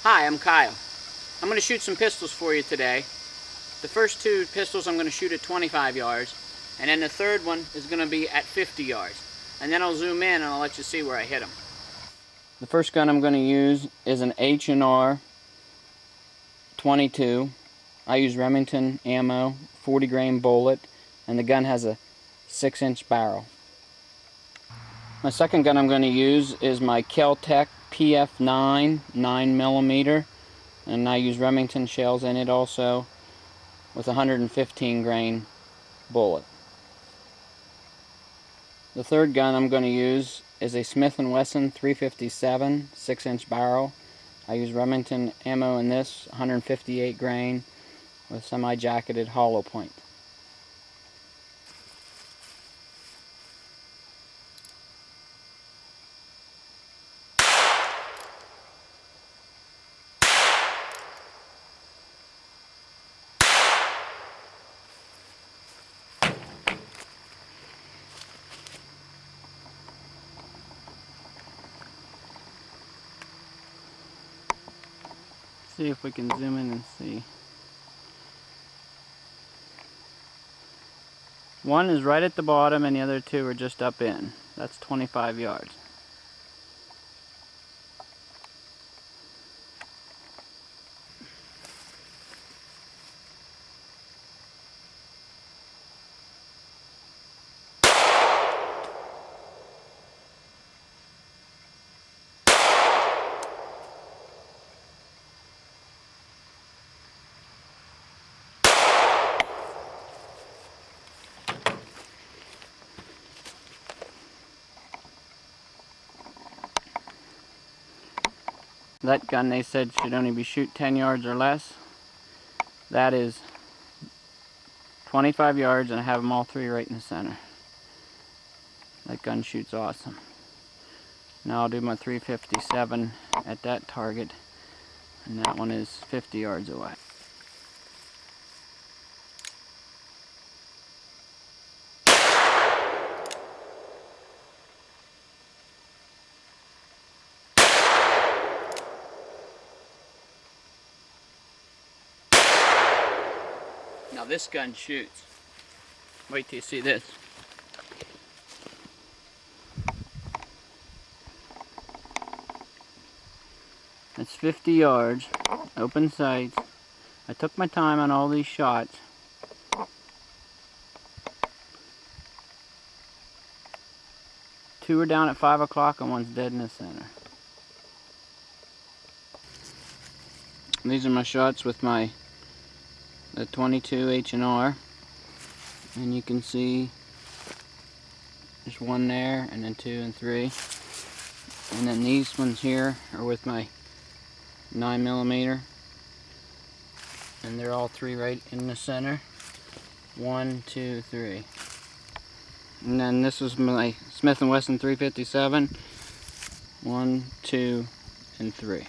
Hi, I'm Kyle. I'm going to shoot some pistols for you today. The first two pistols I'm going to shoot at 25 yards, and then the third one is going to be at 50 yards. And then I'll zoom in and I'll let you see where I hit them. The first gun I'm going to use is an H&R 22. I use Remington ammo, 40 grain bullet, and the gun has a 6-inch barrel. My second gun I'm going to use is my Kel-Tec PF9 9mm, and I use Remington shells in it also with a 115 grain bullet. The third gun I'm going to use is a Smith & Wesson 357 6-inch barrel. I use Remington ammo in this, 158 grain with semi-jacketed hollow point. See if we can zoom in and see. One is right at the bottom and the other two are just up in. That's 25 yards. That gun they said should only be shoot 10 yards or less. That is 25 yards, and I have them all three right in the center. That gun shoots awesome. Now I'll do my 357 at that target, and that one is 50 yards away. Now this gun shoots. Wait till you see this. It's 50 yards, open sights. I took my time on all these shots. Two are down at 5 o'clock and one's dead in the center. These are my shots with the 22 H&R, and you can see there's one there, and then 2 and 3, and then these ones here are with my 9mm, and they're all three right in the center. 1, 2, 3. And then this is my Smith & Wesson 357. 1, 2, and 3.